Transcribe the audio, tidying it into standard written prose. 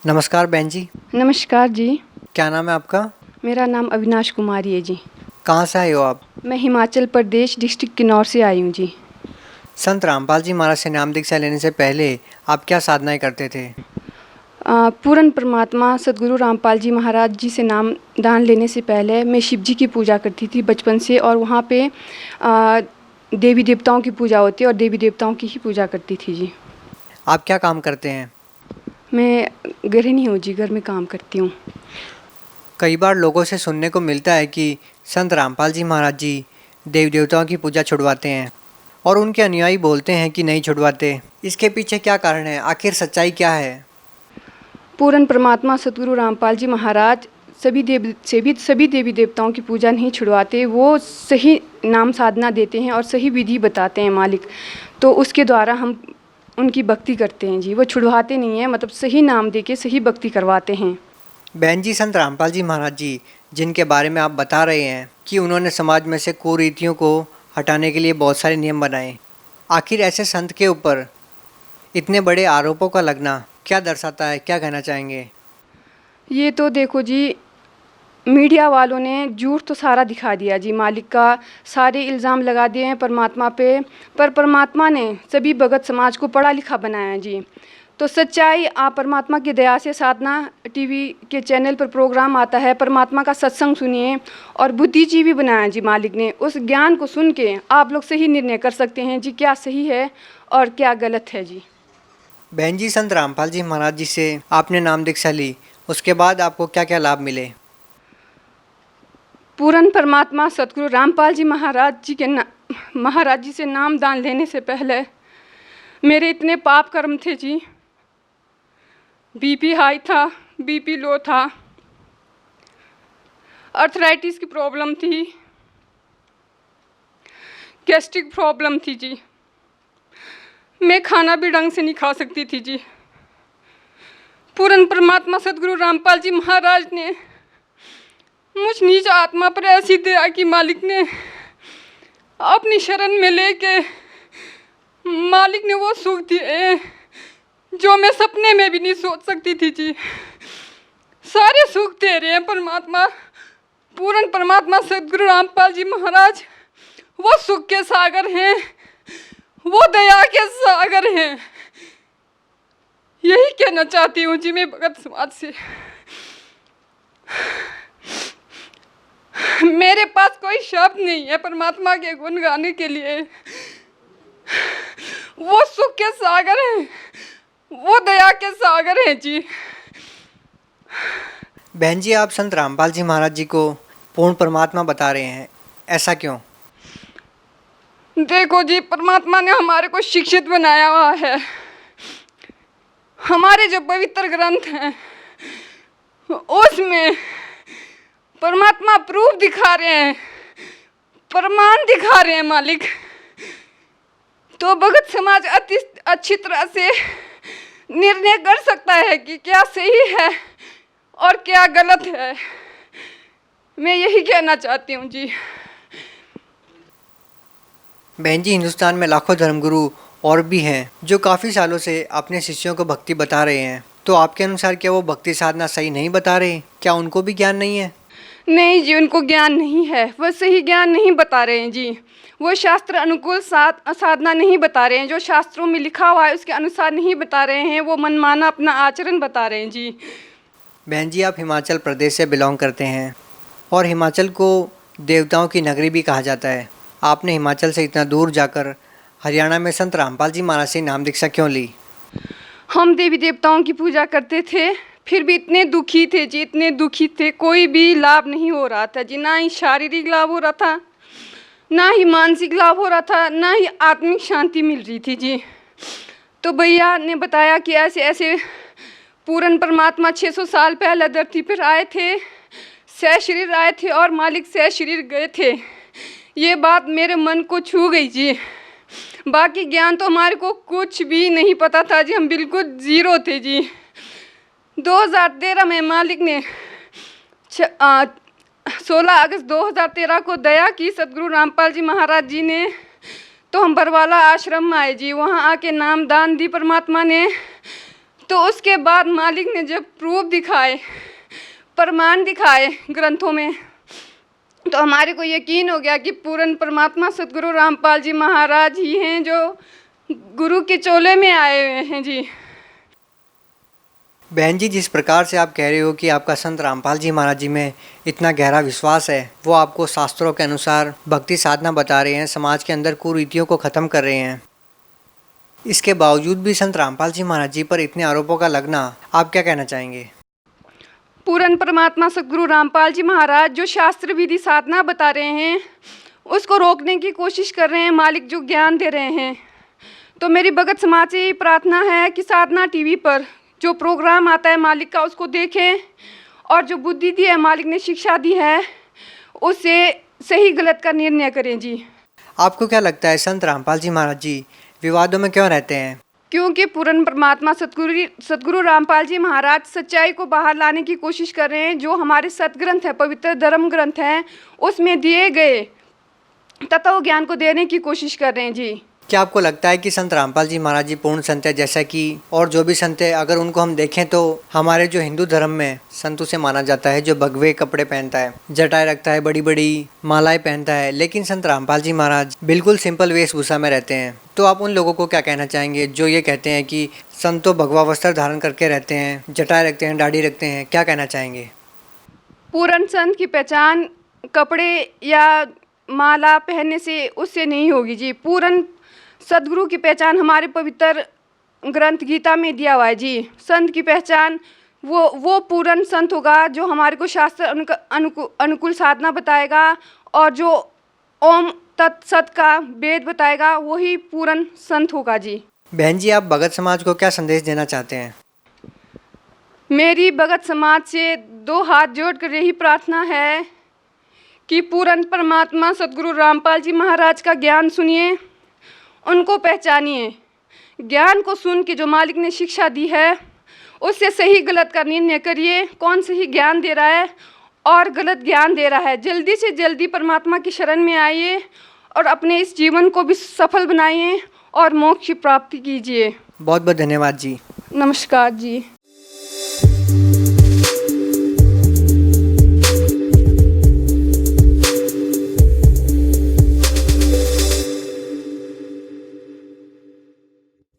नमस्कार बहन जी। नमस्कार जी। क्या नाम है आपका? मेरा नाम अविनाश कुमारी है जी। कहाँ से आए हो आप? मैं हिमाचल प्रदेश डिस्ट्रिक्ट किन्नौर से आई हूँ जी। संत रामपाल जी महाराज से नाम दीक्षा लेने से पहले आप क्या साधनाएं करते थे? पूर्ण परमात्मा सदगुरु रामपाल जी महाराज जी से नाम दान लेने से पहले मैं शिव जी की पूजा करती थी बचपन से, और वहाँ पे देवी देवताओं की पूजा होती है और देवी देवताओं की ही पूजा करती थी जी। आप क्या काम करते हैं? मैं गृहिणी हूँ जी, घर में काम करती हूँ। कई बार लोगों से सुनने को मिलता है कि संत रामपाल जी महाराज जी देव देवताओं की पूजा छुड़वाते हैं और उनके अनुयायी बोलते हैं कि नहीं छुड़वाते। इसके पीछे क्या कारण है? आखिर सच्चाई क्या है? पूर्ण परमात्मा सदगुरु रामपाल जी महाराज सभी देवी देवताओं की पूजा नहीं छुड़वाते। वो सही नाम साधना देते हैं और सही विधि बताते हैं मालिक, तो उसके द्वारा हम उनकी भक्ति करते हैं जी। वो छुड़वाते नहीं हैं, मतलब सही नाम दे के सही भक्ति करवाते हैं। बहन जी, संत रामपाल जी महाराज जी जिनके बारे में आप बता रहे हैं कि उन्होंने समाज में से कुरीतियों को हटाने के लिए बहुत सारे नियम बनाए, आखिर ऐसे संत के ऊपर इतने बड़े आरोपों का लगना क्या दर्शाता है? क्या कहना चाहेंगे? ये तो देखो जी, मीडिया वालों ने झूठ तो सारा दिखा दिया जी। मालिक का सारे इल्ज़ाम लगा दिए हैं परमात्मा पे, पर परमात्मा ने सभी भगत समाज को पढ़ा लिखा बनाया जी। तो सच्चाई आप परमात्मा की दया से साधना टीवी के चैनल पर प्रोग्राम आता है, परमात्मा का सत्संग सुनिए और बुद्धिजीवी बनाया जी मालिक ने। उस ज्ञान को सुन के आप लोग सही निर्णय कर सकते हैं जी, क्या सही है और क्या गलत है जी। बहन जी, संत रामपाल जी महाराज जी से आपने नाम दीक्षा ली, उसके बाद आपको क्या क्या लाभ मिले? पूर्ण परमात्मा सतगुरु रामपाल जी महाराज जी से नाम दान लेने से पहले मेरे इतने पाप कर्म थे जी। बीपी हाई था, बीपी लो था, अर्थराइटिस की प्रॉब्लम थी, गैस्ट्रिक प्रॉब्लम थी जी। मैं खाना भी ढंग से नहीं खा सकती थी जी। पूर्ण परमात्मा सतगुरु रामपाल जी महाराज ने मुझ नीच आत्मा पर ऐसी दया की मालिक ने अपनी शरण में लेके मालिक ने वो सुख दिए जो मैं सपने में भी नहीं सोच सकती थी जी। सारे सुख दे रहे हैं परमात्मा। पूर्ण परमात्मा सतगुरु रामपाल जी महाराज वो सुख के सागर हैं, वो दया के सागर हैं। यही कहना चाहती हूँ जी मैं भगत समाज से। मेरे पास कोई शब्द नहीं है परमात्मा के गुण गाने के लिए। वो सुख के सागर हैं, वो दया के सागर हैं जी। बहन जी, आप संत रामपाल जी महाराज जी को पूर्ण परमात्मा बता रहे हैं, ऐसा क्यों? देखो जी, परमात्मा ने हमारे को शिक्षित बनाया हुआ है। हमारे जो पवित्र ग्रंथ हैं उसमें परमात्मा प्रूफ दिखा रहे हैं, प्रमाण दिखा रहे हैं मालिक। तो भगत समाज अति अच्छी तरह से निर्णय कर सकता है कि क्या सही है और क्या गलत है। मैं यही कहना चाहती हूँ जी। बहन जी, हिंदुस्तान में लाखों धर्मगुरु और भी हैं जो काफ़ी सालों से अपने शिष्यों को भक्ति बता रहे हैं, तो आपके अनुसार क्या वो भक्ति साधना सही नहीं बता रहे? क्या उनको भी ज्ञान नहीं है? नहीं जी, उनको ज्ञान नहीं है, वो सही ज्ञान नहीं बता रहे हैं जी। वो शास्त्र अनुकूल साधना नहीं बता रहे हैं, जो शास्त्रों में लिखा हुआ है उसके अनुसार नहीं बता रहे हैं। वो मनमाना अपना आचरण बता रहे हैं जी। बहन जी, आप हिमाचल प्रदेश से बिलोंग करते हैं और हिमाचल को देवताओं की नगरी भी कहा जाता है। आपने हिमाचल से इतना दूर जाकर हरियाणा में संत रामपाल जी महाराज से नाम दीक्षा क्यों ली? हम देवी देवताओं की पूजा करते थे, फिर भी इतने दुखी थे जी, इतने दुखी थे, कोई भी लाभ नहीं हो रहा था जी। ना ही शारीरिक लाभ हो रहा था, ना ही मानसिक लाभ हो रहा था, ना ही आत्मिक शांति मिल रही थी जी। तो भैया ने बताया कि ऐसे ऐसे पूर्ण परमात्मा 600 साल पहले धरती पर आए थे, सह शरीर आए थे और मालिक सह शरीर गए थे। ये बात मेरे मन को छू गई जी। बाकी ज्ञान तो हमारे को कुछ भी नहीं पता था जी, हम बिल्कुल ज़ीरो थे जी। 2013 में मालिक ने 16 अगस्त 2013 को दया की सतगुरु रामपाल जी महाराज जी ने, तो हम बरवाला आश्रम में आए जी। वहाँ आके नाम दान दी परमात्मा ने, तो उसके बाद मालिक ने जब प्रूफ दिखाए, प्रमाण दिखाए ग्रंथों में, तो हमारे को यकीन हो गया कि पूर्ण परमात्मा सदगुरु रामपाल जी महाराज ही हैं जो गुरु के चोले में आए हुए हैं जी। बहन जी, जिस प्रकार से आप कह रहे हो कि आपका संत रामपाल जी महाराज जी में इतना गहरा विश्वास है, वो आपको शास्त्रों के अनुसार भक्ति साधना बता रहे हैं, समाज के अंदर कुरीतियों को ख़त्म कर रहे हैं, इसके बावजूद भी संत रामपाल जी महाराज जी पर इतने आरोपों का लगना, आप क्या कहना चाहेंगे? पूर्ण परमात्मा सदगुरु रामपाल जी महाराज जो शास्त्र विधि साधना बता रहे हैं, उसको रोकने की कोशिश कर रहे हैं, मालिक जो ज्ञान दे रहे हैं। तो मेरी भगत समाज से यही प्रार्थना है कि साधना टीवी पर जो प्रोग्राम आता है मालिक का, उसको देखें और जो बुद्धि दी है, मालिक ने शिक्षा दी है, उससे सही गलत का निर्णय करें जी। आपको क्या लगता है संत रामपाल जी महाराज जी विवादों में क्यों रहते हैं? क्योंकि पूर्ण परमात्मा सदगुरु रामपाल जी महाराज सच्चाई को बाहर लाने की कोशिश कर रहे हैं। जो हमारे सतग्रंथ है, पवित्र धर्म ग्रंथ हैं, उसमें दिए गए तत्व ज्ञान को देने की कोशिश कर रहे हैं जी। क्या आपको लगता है कि संत रामपाल जी महाराज जी पूर्ण संत है, जैसा कि और जो भी संत है, अगर उनको हम देखें तो हमारे जो हिंदू धर्म में संतों से माना जाता है, जो भगवे कपड़े पहनता है, जटाएं रखता है, बड़ी बड़ी मालाएं पहनता है, लेकिन संत रामपाल जी महाराज बिल्कुल सिंपल वेशभूषा में रहते हैं। तो आप उन लोगों को क्या कहना चाहेंगे जो ये कहते हैं कि संत तो भगवा वस्त्र धारण करके रहते हैं, जटाएं रखते हैं, दाढ़ी रखते हैं, क्या कहना चाहेंगे? पूर्ण संत की पहचान कपड़े या माला पहनने से उससे नहीं होगी जी। पूर्ण सदगुरु की पहचान हमारे पवित्र ग्रंथ गीता में दिया हुआ है जी। संत की पहचान वो पूर्ण संत होगा जो हमारे को शास्त्र अनुकूल साधना बताएगा और जो ओम तत्सत का वेद बताएगा, वही पूर्ण संत होगा जी। बहन जी, आप भगत समाज को क्या संदेश देना चाहते हैं? मेरी भगत समाज से दो हाथ जोड़कर यही प्रार्थना है कि पूर्ण परमात्मा सदगुरु रामपाल जी महाराज का ज्ञान सुनिए, उनको पहचानिए। ज्ञान को सुन के जो मालिक ने शिक्षा दी है, उससे सही गलत का निर्णय करिए। कौन सही ज्ञान दे रहा है और गलत ज्ञान दे रहा है, जल्दी से जल्दी परमात्मा की शरण में आइए और अपने इस जीवन को भी सफल बनाइए और मोक्ष की प्राप्ति कीजिए। बहुत बहुत धन्यवाद जी। नमस्कार जी।